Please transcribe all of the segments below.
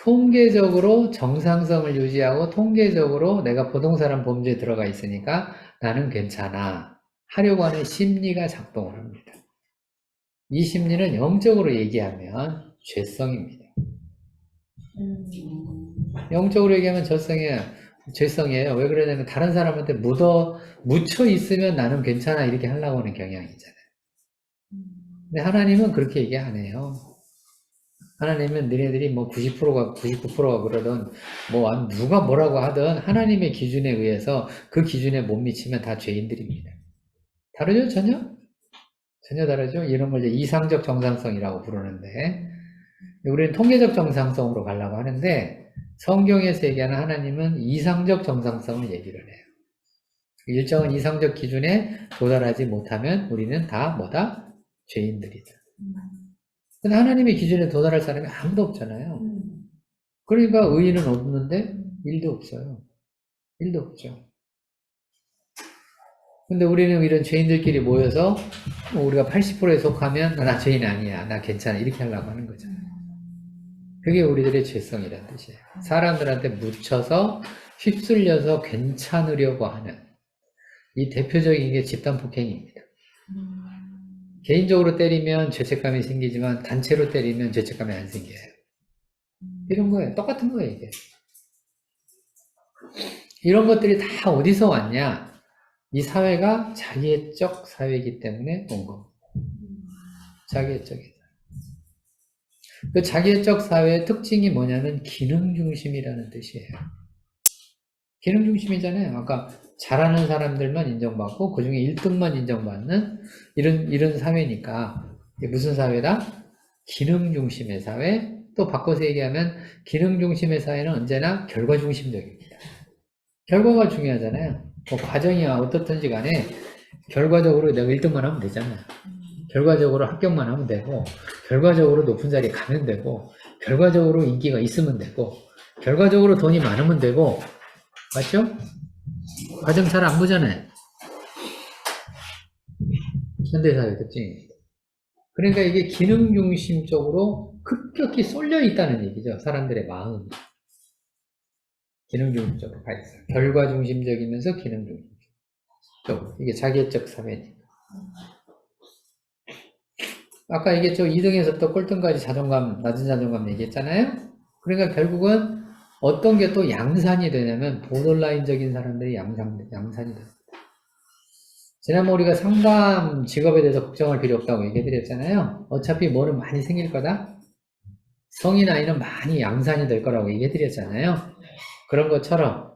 통계적으로 정상성을 유지하고 통계적으로 내가 부동산 범죄에 들어가 있으니까 나는 괜찮아 하려고 하는 심리가 작동을 합니다. 이 심리는 영적으로 얘기하면 죄성입니다. 영적으로 얘기하면 죄성이에요. 왜 그러냐면 다른 사람한테 묻혀 있으면 나는 괜찮아 이렇게 하려고 하는 경향이잖아요. 근데 하나님은 그렇게 얘기 안 해요. 하나님은 너네들이 뭐 90%가 99%가 그러든 뭐 누가 뭐라고 하든 하나님의 기준에 의해서 그 기준에 못 미치면 다 죄인들입니다. 다르죠? 전혀 다르죠? 이런 걸 이제 이상적 정상성이라고 부르는데 우리는 통계적 정상성으로 가려고 하는데 성경에서 얘기하는 하나님은 이상적 정상성을 얘기를 해요. 일정한 이상적 기준에 도달하지 못하면 우리는 다 뭐다? 죄인들이다. 근데 하나님의 기준에 도달할 사람이 아무도 없잖아요. 그러니까 의인은 없는데 일도 없어요. 일도 없죠. 근데 우리는 이런 죄인들끼리 모여서 우리가 80%에 속하면 나 죄인 아니야. 나 괜찮아. 이렇게 하려고 하는 거죠. 그게 우리들의 죄성이라는 뜻이에요. 사람들한테 묻혀서 휩쓸려서 괜찮으려고 하는 이 대표적인 게 집단 폭행입니다. 개인적으로 때리면 죄책감이 생기지만 단체로 때리면 죄책감이 안 생겨요. 이런 거예요. 똑같은 거예요, 이게. 이런 것들이 다 어디서 왔냐? 이 사회가 자기애적 사회이기 때문에 온 겁니다. 자기애적이다. 그 자기애적 사회의 특징이 뭐냐면 기능 중심이라는 뜻이에요. 기능 중심이잖아요. 아까 잘하는 사람들만 인정받고 그중에 1등만 인정받는 이런 사회니까 이게 무슨 사회다? 기능 중심의 사회. 또 바꿔서 얘기하면 기능 중심의 사회는 언제나 결과 중심적입니다. 결과가 중요하잖아요. 뭐 과정이 어떻든지 간에 결과적으로 내가 1등만 하면 되잖아요. 결과적으로 합격만 하면 되고 결과적으로 높은 자리에 가면 되고 결과적으로 인기가 있으면 되고 결과적으로 돈이 많으면 되고 맞죠? 과정 잘 안 보잖아요. 현대사회 특징입니다. 그러니까 이게 기능 중심적으로 급격히 쏠려 있다는 얘기죠. 사람들의 마음이. 기능 중심적으로 가 있어요. 결과 중심적이면서 기능 중심적. 이게 자기애적 사회니까. 아까 얘기했죠. 2등에서 또 꼴등까지 자존감, 낮은 자존감 얘기했잖아요. 그러니까 결국은 어떤 게 또 양산이 되냐면 보더라인적인 사람들이 양산이 돼요. 지난번 우리가 상담 직업에 대해서 걱정할 필요 없다고 얘기해드렸잖아요. 어차피 뭐는 많이 생길 거다. 성인 아이는 많이 양산이 될 거라고 얘기해드렸잖아요. 그런 것처럼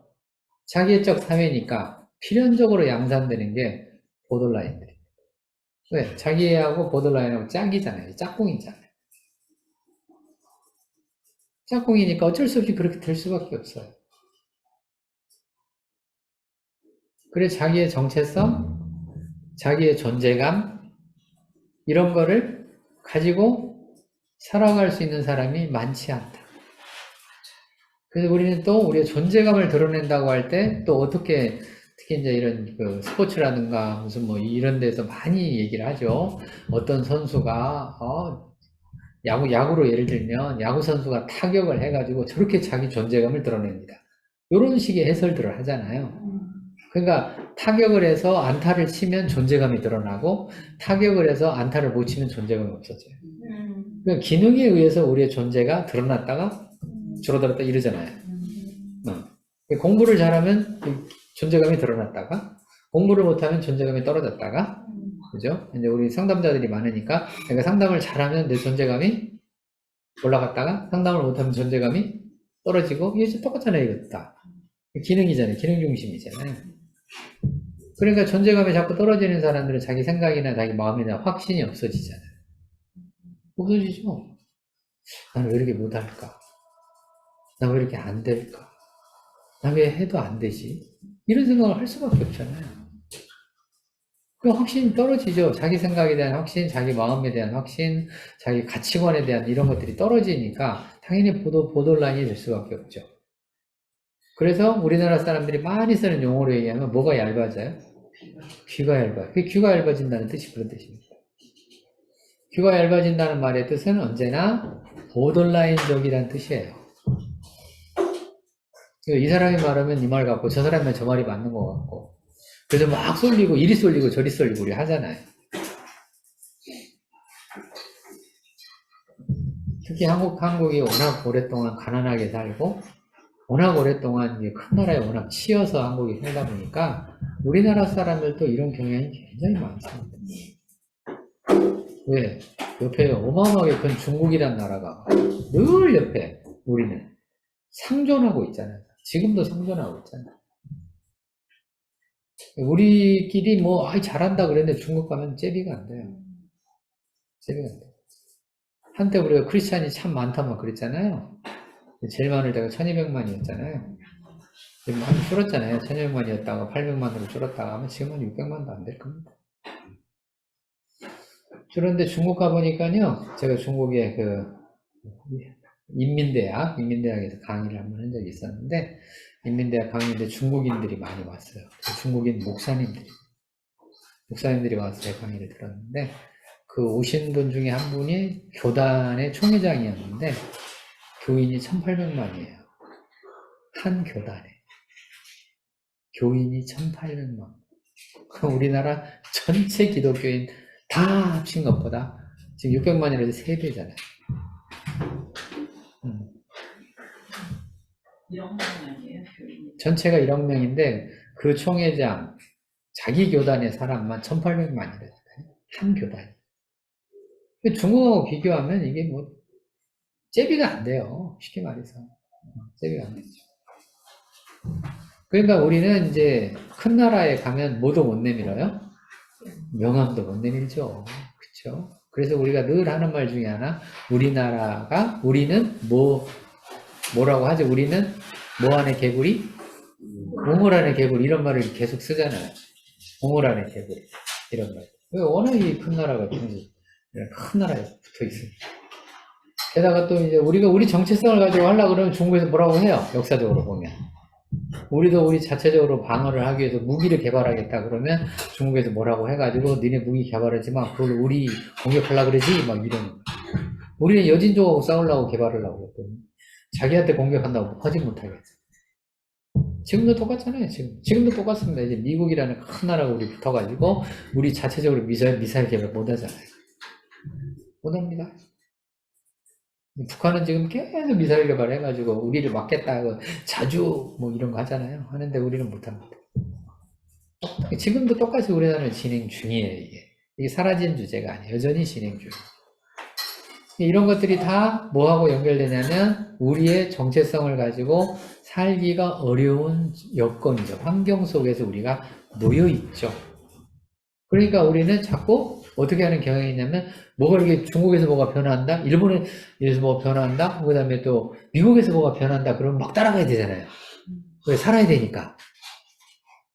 자기애적 사회니까 필연적으로 양산되는 게 보더라인들. 왜? 자기애하고 보더라인하고 짝이잖아요. 짝꿍이잖아요. 짝꿍이니까 어쩔 수 없이 그렇게 될 수밖에 없어요. 그래 자기의 정체성, 자기의 존재감 이런 거를 가지고 살아갈 수 있는 사람이 많지 않다. 그래서 우리는 또 우리의 존재감을 드러낸다고 할 때 또 어떻게 특히 이제 이런 그 스포츠라든가 무슨 뭐 이런 데서 많이 얘기를 하죠. 어떤 선수가 야구로 예를 들면 야구 선수가 타격을 해가지고 저렇게 자기 존재감을 드러냅니다. 이런 식의 해설들을 하잖아요. 그러니까 타격을 해서 안타를 치면 존재감이 드러나고 타격을 해서 안타를 못 치면 존재감이 없어져요. 그러니까 기능에 의해서 우리의 존재가 드러났다가 줄어들었다 이러잖아요. 공부를 잘하면 존재감이 드러났다가 공부를 못하면 존재감이 떨어졌다가 그죠? 이제 우리 상담자들이 많으니까 내가 상담을 잘하면 내 존재감이 올라갔다가 상담을 못하면 존재감이 떨어지고 이게 똑같잖아요. 이거 다 기능이잖아요. 기능 중심이잖아요. 그러니까 존재감이 자꾸 떨어지는 사람들은 자기 생각이나 자기 마음이나 확신이 없어지잖아요. 없어지죠. 나는 왜 이렇게 못할까? 나 왜 이렇게 안 될까? 나 왜 해도 안 되지? 이런 생각을 할 수밖에 없잖아요. 그 확신이 떨어지죠. 자기 생각에 대한 확신, 자기 마음에 대한 확신, 자기 가치관에 대한 이런 것들이 떨어지니까 당연히 보돌라인이 될 수밖에 없죠. 그래서 우리나라 사람들이 많이 쓰는 용어로 얘기하면 뭐가 얇아져요? 귀가 얇아요. 귀가 얇아진다는 뜻이 그런 뜻입니다. 귀가 얇아진다는 말의 뜻은 언제나 보돌라인적이라는 뜻이에요. 이 사람이 말하면 이 말 같고 저 사람이 저 말이 맞는 것 같고 그래서 막 쏠리고 이리 쏠리고 저리 쏠리고 우리 하잖아요. 특히 한국이 워낙 오랫동안 가난하게 살고 워낙 오랫동안 큰 나라에 워낙 치여서 한국이 살다 보니까 우리나라 사람들도 이런 경향이 굉장히 많습니다. 왜? 옆에 어마어마하게 큰 중국이란 나라가 늘 옆에 우리는 상존하고 있잖아요. 지금도 상존하고 있잖아요. 우리끼리 뭐 아이 잘한다 그랬는데 중국 가면 째비가 안 돼요. 째비가 안 돼요. 한때 우리가 크리스찬이 참 많다만 그랬잖아요. 제일 많을 때가 1200만이었잖아요. 지금 한 줄었잖아요. 1200만이었다가 800만으로 줄었다가 하면 지금은 600만도 안 될 겁니다. 그런데 중국 가보니까요, 제가 중국의 인민대학에서 강의를 한번 한 적이 있었는데, 인민대학 강의인데 중국인들이 많이 왔어요. 중국인 목사님들이 와서 제 강의를 들었는데, 그 오신 분 중에 한 분이 교단의 총회장이었는데, 교인이 1800만이에요. 한 교단에. 교인이 1800만. 우리나라 전체 기독교인 다 합친 것보다 지금 600만이라도 3배잖아요. 1억 명 아니에요? 전체가 1억 명인데 그 총회장 자기 교단의 사람만 1800만이래요. 한 교단. 중국하고 비교하면 이게 뭐 째비가 안 돼요. 쉽게 말해서. 째비가 안 되죠. 그러니까 우리는 이제 큰 나라에 가면 뭐도 못 내밀어요? 명함도 못 내밀죠. 그렇죠? 그래서 우리가 늘 하는 말 중에 하나, 우리는 뭐라고 하죠? 우리는 뭐 안에 개구리? 우물 안에 개구리 이런 말을 계속 쓰잖아요. 우물 안에 개구리 이런 말. 왜 워낙 이 큰 나라가 큰 나라에 붙어 있습니다. 게다가 또 이제 우리가 우리 정체성을 가지고 하려고 그러면 중국에서 뭐라고 해요? 역사적으로 보면. 우리도 우리 자체적으로 방어를 하기 위해서 무기를 개발하겠다 그러면 중국에서 뭐라고 해가지고 니네 무기 개발하지 마. 그걸 우리 공격하려고 그러지? 막 이러는. 우리는 여진족하고 싸우려고 개발을 하고 그랬더니 자기한테 공격한다고 퍼지 못하겠어. 지금도 똑같잖아요. 지금도 똑같습니다. 이제 미국이라는 큰 나라가 우리 붙어가지고 우리 자체적으로 미사일 개발 못 하잖아요. 못 합니다. 북한은 지금 계속 미사일 개발해가지고 우리를 막겠다고 자주 뭐 이런 거 하잖아요. 하는데 우리는 못합니다. 지금도 똑같이 우리나라는 진행 중이에요. 이게 사라진 주제가 아니에요. 여전히 진행 중이에요. 이런 것들이 다 뭐하고 연결되냐면 우리의 정체성을 가지고 살기가 어려운 여건이죠. 환경 속에서 우리가 놓여있죠. 그러니까 우리는 자꾸 어떻게 하는 경향이 있냐면 뭐가 이렇게 중국에서 뭐가 변화한다? 일본에서 뭐가 변화한다? 그 다음에 또 미국에서 뭐가 변화한다? 그러면 막 따라가야 되잖아요. 왜? 살아야 되니까.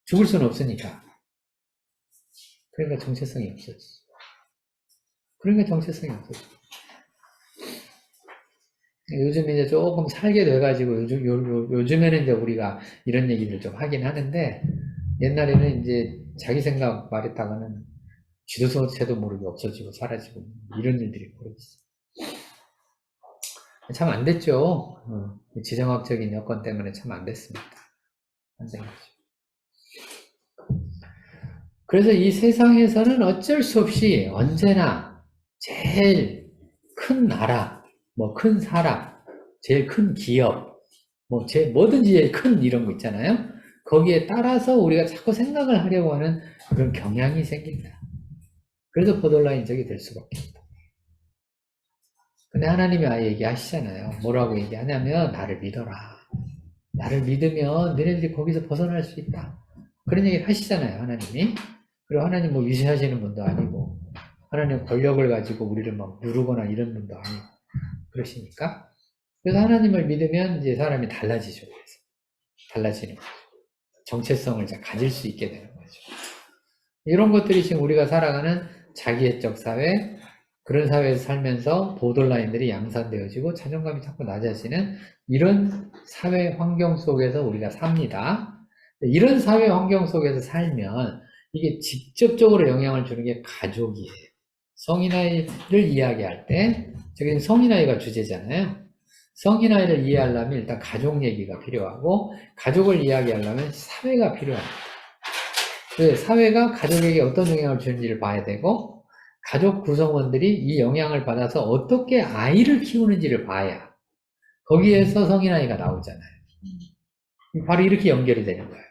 죽을 수는 없으니까. 그러니까 정체성이 없어져. 요즘 이제 조금 살게 돼가지고 요즘에는 이제 우리가 이런 얘기를 좀 하긴 하는데 옛날에는 이제 자기 생각 말했다가는 쥐도새도 모르게 없어지고 사라지고 이런 일들이 벌어졌어요. 참 안 됐죠. 지정학적인 여건 때문에 참 안 됐습니다. 안 된 거죠. 그래서 이 세상에서는 어쩔 수 없이 언제나 제일 큰 나라, 뭐 큰 사람, 제일 큰 기업, 뭐든지 제일 큰 이런 거 있잖아요. 거기에 따라서 우리가 자꾸 생각을 하려고 하는 그런 경향이 생긴다. 그래서 보돌라인적이 될 수밖에 없다. 근데 하나님이 아예 얘기하시잖아요. 뭐라고 얘기하냐면 나를 믿어라. 나를 믿으면 너네들이 거기서 벗어날 수 있다. 그런 얘기를 하시잖아요. 하나님이. 그리고 하나님 뭐 위시하시는 분도 아니고 하나님 권력을 가지고 우리를 막 누르거나 이런 분도 아니고 그러시니까 그래서 하나님을 믿으면 이제 사람이 달라지죠. 그래서 달라지는 거죠. 정체성을 가질 수 있게 되는 거죠. 이런 것들이 지금 우리가 살아가는 자기애적 사회, 그런 사회에서 살면서 보돌라인들이 양산되어지고 자존감이 자꾸 낮아지는 이런 사회 환경 속에서 우리가 삽니다. 이런 사회 환경 속에서 살면 이게 직접적으로 영향을 주는 게 가족이에요. 성인아이를 이야기할 때, 지금 성인아이가 주제잖아요. 성인아이를 이해하려면 일단 가족 얘기가 필요하고, 가족을 이야기하려면 사회가 필요합니다. 그 사회가 가족에게 어떤 영향을 주는지를 봐야 되고, 가족 구성원들이 이 영향을 받아서 어떻게 아이를 키우는지를 봐야 거기에서 성인아이가 나오잖아요. 바로 이렇게 연결이 되는 거예요.